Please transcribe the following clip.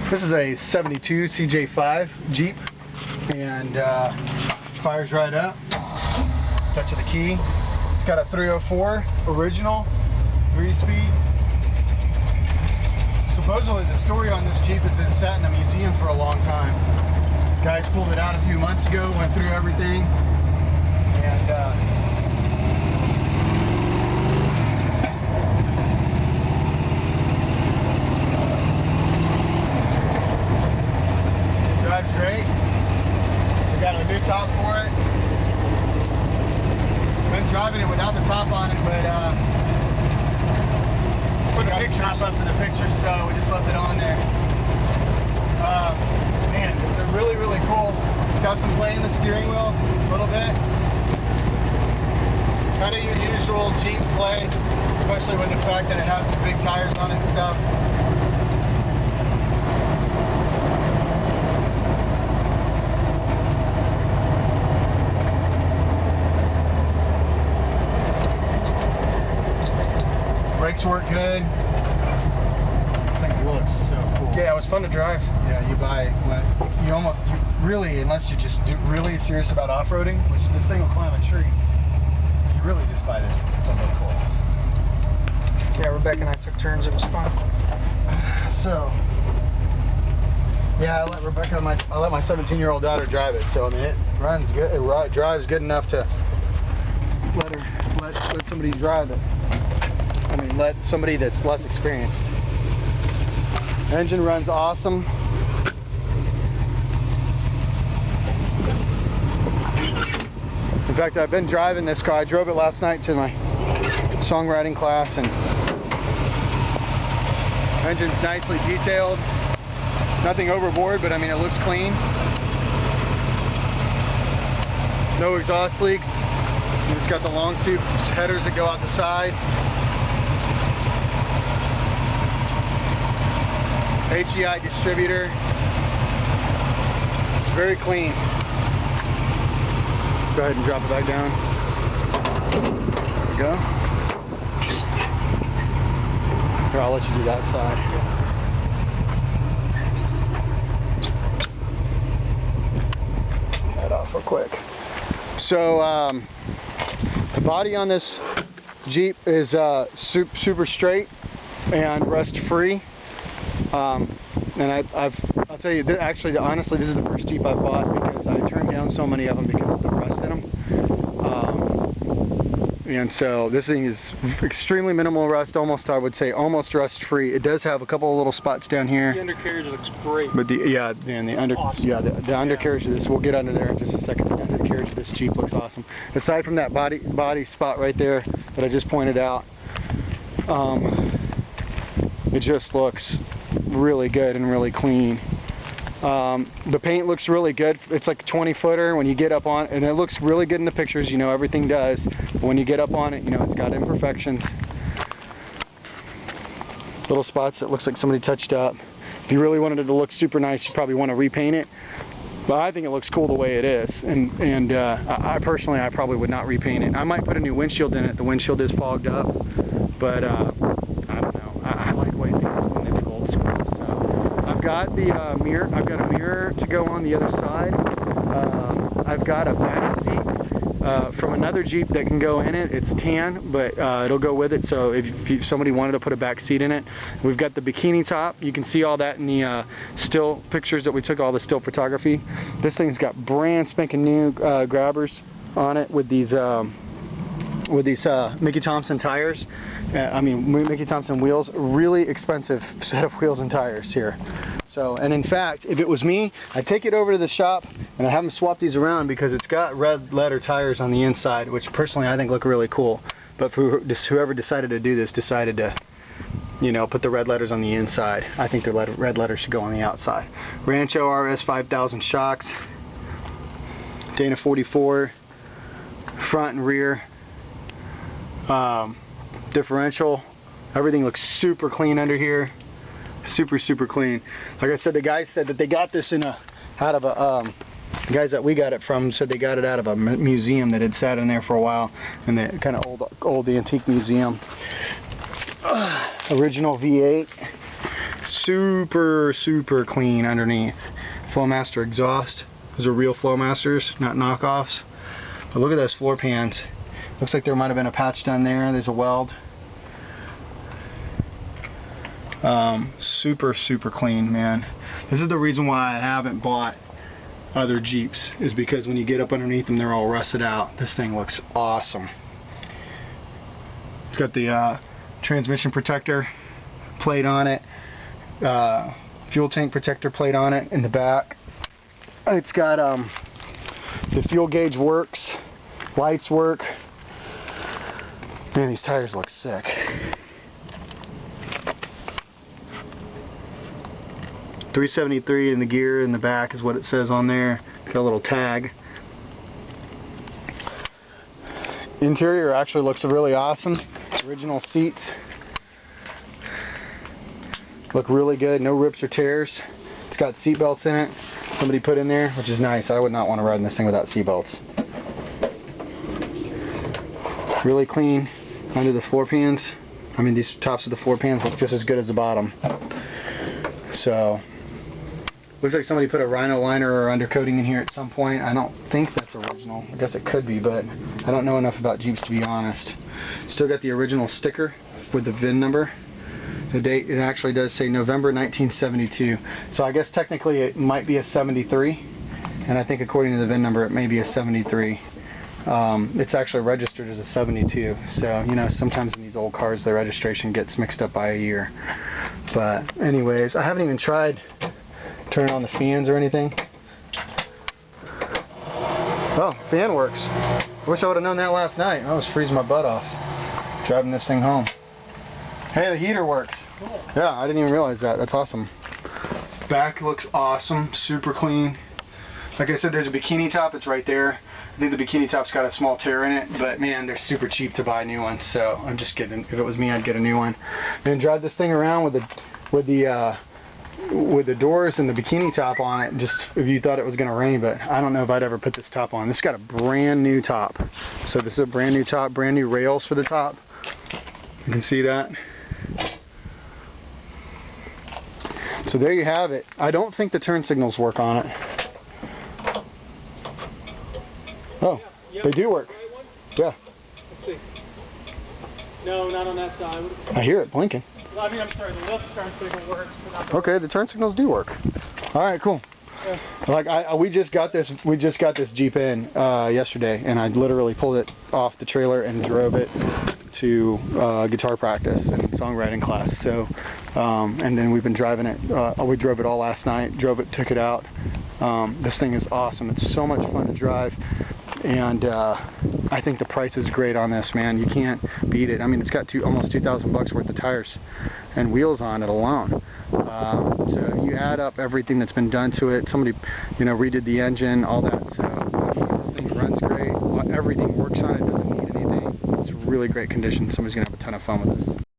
This is a 72 CJ5 Jeep, and fires right up. Touch of the key. It's got a 304 original, 3-speed. Supposedly the story on this Jeep is it sat in a museum for a long time. Guys pulled it out a few months ago, went through everything, and drives great. We got a new top for it. Been driving it without the top on it, but put the top up for the picture, so we just left it on there. Man, it's a really cool. It's got some play in the steering wheel, a little bit. Kind of your usual Jeep play, especially with the fact that it has the big tires on it and stuff. Brakes work good. This thing looks so cool. Yeah, it was fun to drive. Yeah, you buy really, unless you're just really serious about off-roading, which this thing will climb a tree. You really just buy this to look cool. Yeah, Rebecca and I took turns. It was fun. So, yeah, I let my 17-year-old daughter drive it. So I mean, it runs good. It drives good enough to let somebody drive it. I mean, let somebody that's less experienced. Engine runs awesome. In fact, I've been driving this car. I drove it last night to my songwriting class, and engine's nicely detailed. Nothing overboard, but I mean, it looks clean. No exhaust leaks. It's got the long tube headers that go out the side. HEI distributor. Very clean. Go ahead and drop it back down. There we go. Here, I'll let you do that side. That off real quick. So the body on this Jeep is super straight and rust free. And I'll tell you, actually, honestly, this is the first Jeep I've bought because I turned down so many of them because of the rust in them. And so this thing is extremely minimal rust, almost, I would say, almost rust free. It does have a couple of little spots down here. The undercarriage looks great. But the undercarriage of this, we'll get under there in just a second. The undercarriage of this Jeep looks awesome. Aside from that body spot right there that I just pointed out, it just looks really good and really clean. The paint looks really good. It's like a 20-footer when you get up on it, and it looks really good in the pictures, you know, everything does. But when you get up on it, you know, it's got imperfections. Little spots that looks like somebody touched up. If you really wanted it to look super nice, you probably want to repaint it. But I think it looks cool the way it is. And I personally, I probably would not repaint it. I might put a new windshield in it. The windshield is fogged up, but I don't know. I like the way things look when they look old school. So I've got the mirror. I've got a mirror to go on the other side. I've got a back seat from another Jeep that can go in it. It's tan, but it'll go with it. So if somebody wanted to put a back seat in it, we've got the bikini top. You can see all that in the still pictures that we took, all the still photography. This thing's got brand spanking new grabbers on it with these Mickey Thompson tires. I mean, Mickey Thompson wheels. Really expensive set of wheels and tires here. So, and in fact, if it was me, I'd take it over to the shop and I'd have them swap these around because it's got red letter tires on the inside, which personally I think look really cool. But for whoever decided to do this, decided to, you know, put the red letters on the inside. I think the red letters should go on the outside. Rancho RS 5000 shocks, Dana 44, front and rear. Differential. Everything looks super clean under here. Super clean. Like I said, the guys said that they got this the guys that we got it from said they got it out of a museum that had sat in there for a while, and the kind of old antique museum. Original V8. Super, super clean underneath. Flowmaster exhaust. Those are real Flowmasters, not knockoffs. But look at those floor pans. Looks like there might have been a patch done there. There's a weld. Super, super clean, man. This is the reason why I haven't bought other Jeeps, is because when you get up underneath them, they're all rusted out. This thing looks awesome. It's got the transmission protector plate on it, fuel tank protector plate on it in the back. It's got the fuel gauge works, lights work. Man, these tires look sick. .373 in the gear in the back is what it says on there. Got a little tag. Interior actually looks really awesome. Original seats look really good. No rips or tears. It's got seat belts in it. Somebody put in there, which is nice. I would not want to ride in this thing without seat belts. Really clean under the floor pans. I mean, these tops of the floor pans look just as good as the bottom. So, looks like somebody put a Rhino liner or undercoating in here at some point. I don't think that's original. I guess it could be, but I don't know enough about Jeeps to be honest. Still got the original sticker with the VIN number. The date, it actually does say November 1972. So I guess technically it might be a 73. And I think according to the VIN number it may be a 73. It's actually registered as a 72. So, you know, sometimes in these old cars the registration gets mixed up by a year. But anyways, I haven't even tried turning on the fans or anything. Oh, fan works. I wish I would have known that last night. I was freezing my butt off driving this thing home. Hey, the heater works. Cool. Yeah, I didn't even realize that. That's awesome. This back looks awesome, super clean. Like I said, there's a bikini top. It's right there. I think the bikini top's got a small tear in it, but man, they're super cheap to buy new ones. So I'm just kidding. If it was me, I'd get a new one. Then drive this thing around with the doors and the bikini top on it, just if you thought it was going to rain. But I don't know if I'd ever put this top on. This got a brand new top. So this is a brand new top, brand new rails for the top. You can see that. So there you have it. I don't think the turn signals work on it. Oh, they do work. Yeah. Let's see. No, not on that side. I hear it blinking. Well, I mean, I'm sorry, the left turn signal works. Okay, the turn signals do work. All right, cool. Yeah. Like we just got this Jeep in yesterday, and I literally pulled it off the trailer and drove it to guitar practice and songwriting class. So, and then we've been driving it. We drove it all last night. Drove it, took it out. This thing is awesome. It's so much fun to drive, and I think the price is great on this, man. You can't beat it. I mean, it's got almost 2,000 bucks worth of tires and wheels on it alone. So if you add up everything that's been done to it, somebody, you know, redid the engine, all that. So this thing runs great. Everything works on it. Doesn't need anything. It's really great condition. Somebody's gonna have a ton of fun with this.